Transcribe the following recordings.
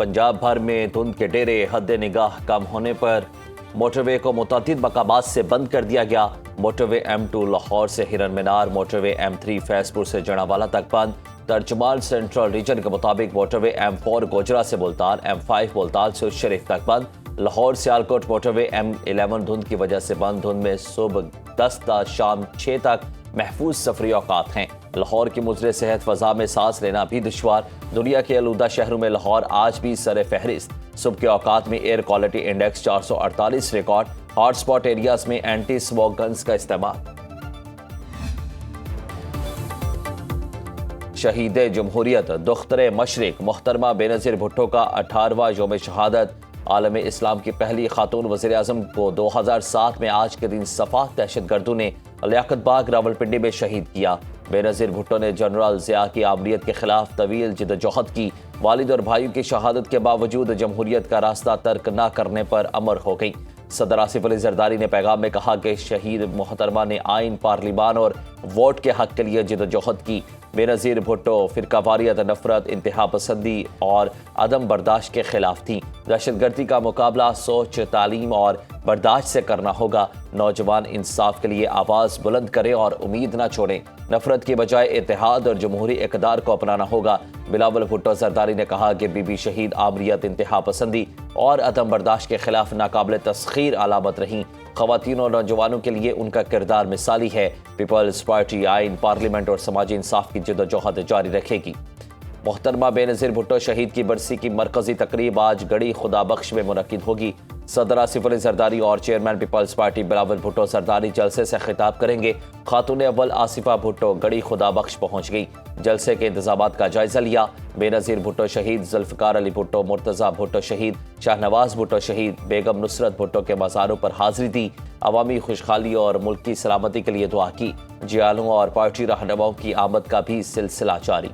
پنجاب بھر میں دھند کے ڈیرے، حد نگاہ کم ہونے پر موٹر وے کو متعدد مقامات سے بند کر دیا گیا۔ موٹر وے M2 لاہور سے ہرن مینار، موٹر وے M3 فیض پور سے جڑاوالا تک بند۔ ترجمان سینٹرل ریجن کے مطابق موٹر وے M4 گوجرا سے ملتان، M5 ملتان سے شریف تک بند۔ لاہور سیالکوٹ موٹر وے M11 دھند کی وجہ سے بند۔ دھند میں صبح 10 تا شام 6 تک محفوظ سفری اوقات ہیں۔ لاہور کی مضر صحت فضا میں سانس لینا بھی دشوار۔ دنیا کے آلودہ شہروں میں لاہور آج بھی سر فہرست۔ صبح کے اوقات میں ایئر کوالٹی انڈیکس 448 ریکارڈ۔ ہاٹ سپاٹ ایریاز میں اینٹی اسموک گنز کا استعمال۔ شہید جمہوریت دختر مشرق محترمہ بے نظیر بھٹو کا 18واں یوم شہادت۔ عالم اسلام کی پہلی خاتون وزیر اعظم کو 2007 میں آج کے دن صفاق دہشت گردوں نے لیاقت باغ راولپنڈی میں شہید کیا۔ بے نظیر بھٹو نے جنرل ضیاء کی آمریت کے خلاف طویل جدوجہد کی۔ والد اور بھائیوں کی شہادت کے باوجود جمہوریت کا راستہ ترک نہ کرنے پر امر ہو گئی۔ صدر آصف علی زرداری نے پیغام میں کہا کہ شہید محترمہ نے آئین، پارلیمان اور ووٹ کے حق کے لیے جدوجہد کی۔ بے نظیر بھٹو فرقہ واریت، نفرت، انتہا پسندی اور عدم برداشت کے خلاف تھیں۔ دہشت گردی کا مقابلہ سوچ، تعلیم اور برداشت سے کرنا ہوگا۔ نوجوان انصاف کے لیے آواز بلند کریں اور امید نہ چھوڑیں۔ نفرت کی بجائے اتحاد اور جمہوری اقدار کو اپنانا ہوگا۔ بلاول بھٹو زرداری نے کہا کہ بی بی شہید آمریت، انتہا پسندی اور عدم برداشت کے خلاف ناقابل تسخیر علامت رہیں۔ خواتین اور نوجوانوں کے لیے ان کا کردار مثالی ہے۔ پیپلز پارٹی آئین، پارلیمنٹ اور سماجی انصاف کی جدوجہد جاری رکھے گی۔ محترمہ بے نظیر بھٹو شہید کی برسی کی مرکزی تقریب آج گڑھی خدا بخش میں منعقد ہوگی۔ صدر آصف علی زرداری اور چیئرمین پیپلز پارٹی بلاول بھٹو زرداری جلسے سے خطاب کریں گے۔ خاتون اول آصفہ بھٹو گڑھی خدا بخش پہنچ گئی، جلسے کے انتظامات کا جائزہ لیا۔ بے نظیر بھٹو شہید، ذوالفقار علی بھٹو، مرتضیٰ بھٹو شہید، شاہنواز بھٹو شہید، بیگم نصرت بھٹو کے مزاروں پر حاضری دی۔ عوامی خوشحالی اور ملک کی سلامتی کے لیے دعا کی۔ جیالوں اور پارٹی رہنماؤں کی آمد کا بھی سلسلہ جاری۔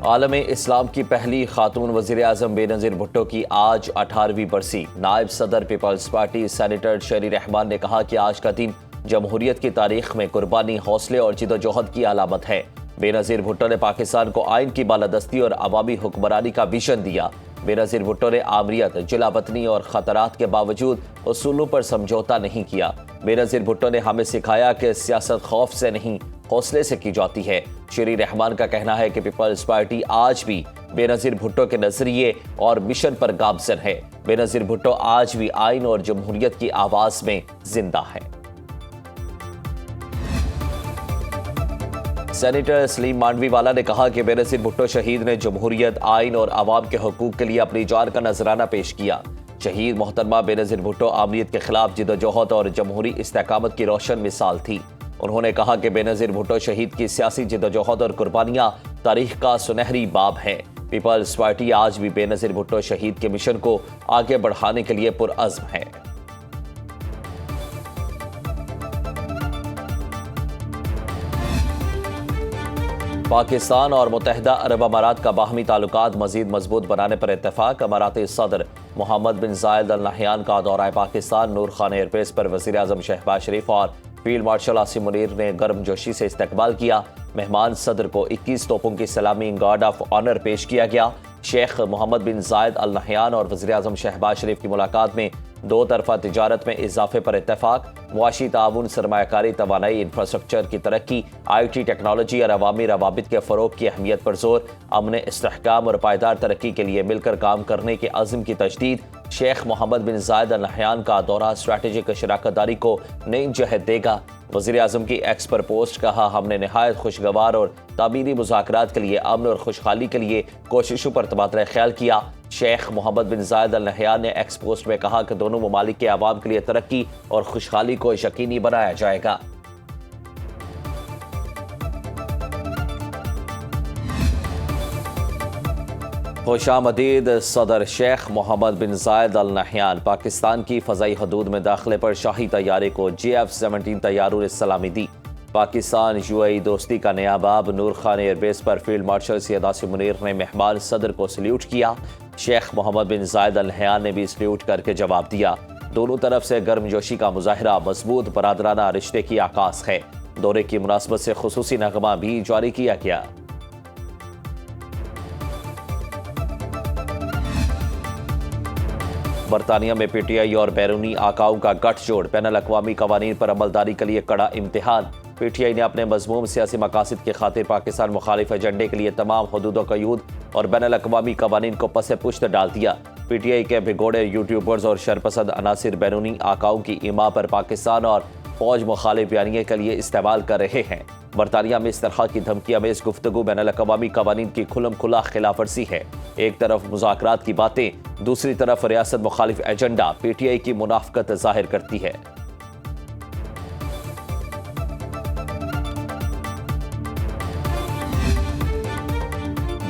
عالم اسلام کی پہلی خاتون وزیر اعظم بے نظیر بھٹو کی آج 18ویں برسی۔ نائب صدر پیپلز پارٹی سینیٹر شیری رحمان نے کہا کہ آج کا دن جمہوریت کی تاریخ میں قربانی، حوصلے اور جدوجہد کی علامت ہے۔ بے نظیر بھٹو نے پاکستان کو آئین کی بالادستی اور عوامی حکمرانی کا ویژن دیا۔ بے نظیر بھٹو نے آمریت، جلا وطنی اور خطرات کے باوجود اصولوں پر سمجھوتا نہیں کیا۔ بے نظیر بھٹو نے ہمیں سکھایا کہ سیاست خوف سے نہیں، حوصلے سے کی جاتی ہے۔ شیری رحمان کا کہنا ہے کہ پیپلز پارٹی آج بھی بے نظیر بھٹو کے نظریے اور مشن پر گامزن ہے۔ بے نظیر بھٹو آج بھی آئین اور جمہوریت کی آواز میں زندہ ہے۔ سینیٹر سلیم مانڈوی والا نے کہا کہ بے نظیر بھٹو شہید نے جمہوریت، آئین اور عوام کے حقوق کے لیے اپنی جان کا نذرانہ پیش کیا۔ شہید محترمہ بے نظیر بھٹو آمریت کے خلاف جدوجہد اور جمہوری استحکامت کی روشن مثال تھی۔ انہوں نے کہا کہ بے نظیر بھٹو شہید کی سیاسی جدوجہد اور قربانیاں تاریخ کا سنہری باب ہیں۔ پیپلز پارٹی آج بھی بے نظیر بھٹو شہید کے مشن کو آگے بڑھانے کے لیے پرعزم ہے۔ پاکستان اور متحدہ عرب امارات کا باہمی تعلقات مزید مضبوط بنانے پر اتفاق۔ اماراتی صدر محمد بن زائد ال نہیان کا دورہ پاکستان۔ نور خان ایئر بیس پر وزیر اعظم شہباز شریف اور فیلڈ مارشل عاصم منیر نے گرم جوشی سے استقبال کیا۔ مہمان صدر کو 21 توپوں کی سلامی گارڈ آف آنر پیش کیا گیا۔ شیخ محمد بن زائد ال نہیان اور وزیر اعظم شہباز شریف کی ملاقات میں دو طرفہ تجارت میں اضافے پر اتفاق، معاشی تعاون، سرمایہ کاری، توانائی، انفراسٹرکچر کی ترقی، IT ٹیکنالوجی اور عوامی روابط کے فروغ کی اہمیت پر زور، امن، استحکام اور پائیدار ترقی کے لیے مل کر کام کرنے کے عزم کی تجدید۔ شیخ محمد بن زائد ال نہیان کا دورہ اسٹریٹجک شراکت داری کو نئی جہت دے گا۔ وزیر اعظم کی ایکس پر پوسٹ، کہا ہم نے نہایت خوشگوار اور تعمیری مذاکرات کے لیے امن اور خوشحالی کے لیے کوششوں پر تبادلہ خیال کیا۔ شیخ محمد بن زائد ال نہیان نے ایکس پوسٹ میں کہا کہ دونوں ممالک کے عوام کے لیے ترقی اور خوشحالی کو یقینی بنایا جائے گا۔ خوش آمدید صدر شیخ محمد بن زائد ال نہیان۔ پاکستان کی فضائی حدود میں داخلے پر شاہی طیارے کو JF-17 طیاروں نے سلامی دی۔ پاکستان UAE دوستی کا نیا باب۔ نور خان ایئر بیس پر فیلڈ مارشل سید عاصم منیر نے مہمان صدر کو سلیوٹ کیا۔ شیخ محمد بن زائد ال نہیان نے بھی سلیوٹ کر کے جواب دیا۔ دونوں طرف سے گرم جوشی کا مظاہرہ مضبوط برادرانہ رشتے کی عکاس ہے۔ دورے کی مناسبت سے خصوصی نغمہ بھی جاری کیا گیا۔ برطانیہ میں پی ٹی آئی اور بیرونی آقاؤں کا گٹھ جوڑ، بین الاقوامی قوانین پر عملداری کے لیے کڑا امتحان۔ پی ٹی آئی نے اپنے مذموم سیاسی مقاصد کی خاطر پاکستان مخالف ایجنڈے کے لیے تمام حدود و قیود اور بین الاقوامی قوانین کو پس پشت ڈال دیا۔ پی ٹی آئی کے بھگوڑے یوٹیوبرز اور شرپسند عناصر بیرونی آقاؤں کی ایما پر پاکستان اور فوج مخالف بیانیے کے لیے استعمال کر رہے ہیں۔ برطانیہ میں اس طرح کی دھمکی امیز گفتگو بین الاقوامی قوانین کی کھلم کھلا خلاف ورزی ہے۔ ایک طرف مذاکرات کی باتیں، دوسری طرف ریاست مخالف ایجنڈا پی ٹی آئی کی منافقت ظاہر کرتی ہے۔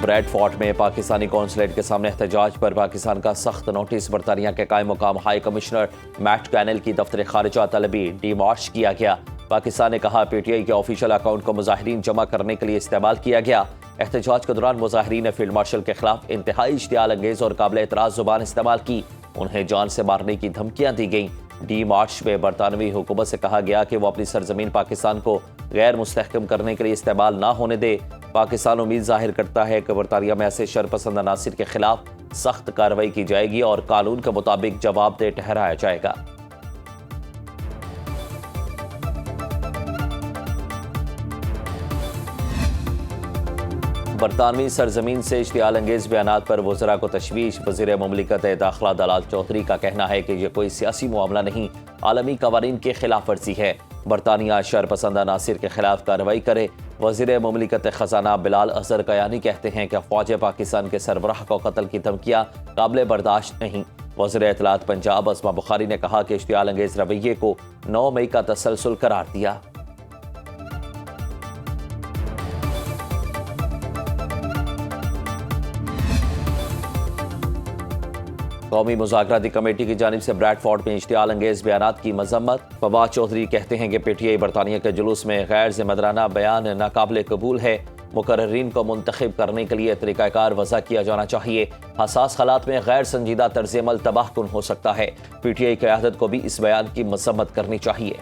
بریڈ فورٹ میں پاکستانی قونصلیٹ کے سامنے احتجاج پر پاکستان کا سخت نوٹس۔ برطانیہ کے قائم مقام ہائی کمشنر میٹ کینل کی دفتر خارجہ طلبی ڈی مارچ کیا گیا۔ پاکستان نے کہا پی ٹی آئی کے آفیشیل اکاؤنٹ کو مظاہرین جمع کرنے کے لیے استعمال کیا گیا۔ احتجاج کے دوران مظاہرین نے فیلڈ مارشل کے خلاف انتہائی اشتعال انگیز اور قابل اعتراض زبان استعمال کی۔ انہیں جان سے مارنے کی دھمکیاں دی گئیں۔ ڈی مارچ میں برطانوی حکومت سے کہا گیا کہ وہ اپنی سرزمین پاکستان کو غیر مستحکم کرنے کے لیے استعمال نہ ہونے دے۔ پاکستان امید ظاہر کرتا ہے کہ برطانیہ میں ایسے شرپسند عناصر کے خلاف سخت کارروائی کی جائے گی اور قانون کے مطابق جواب دہ ٹھہرایا جائے گا۔ برطانوی سرزمین سے اشتعال انگیز بیانات پر وزراء کو تشویش۔ وزیر مملکت داخلہ دلال چودھری کا کہنا ہے کہ یہ کوئی سیاسی معاملہ نہیں، عالمی قوانین کی خلاف ورزی ہے۔ برطانیہ شرپسند عناصر کے خلاف کارروائی کرے۔ وزیر مملکت خزانہ بلال اظہر قیانی کہتے ہیں کہ فوج پاکستان کے سربراہ کو قتل کی دھمکیاں قابل برداشت نہیں۔ وزیر اطلاعات پنجاب اسما بخاری نے کہا کہ اشتعال انگیز رویے کو 9 مئی کا تسلسل قرار دیا۔ قومی مذاکراتی کمیٹی کی جانب سے بریڈ فورٹ میں اشتعال انگیز بیانات کی مذمت۔ فواد چودھری کہتے ہیں کہ پی ٹی آئی برطانیہ کے جلوس میں غیر ذمہ دارانہ بیان ناقابل قبول ہے۔ مقررین کو منتخب کرنے کے لیے طریقہ کار وضع کیا جانا چاہیے۔ حساس حالات میں غیر سنجیدہ طرز عمل تباہ کن ہو سکتا ہے۔ پی ٹی آئی قیادت کو بھی اس بیان کی مذمت کرنی چاہیے۔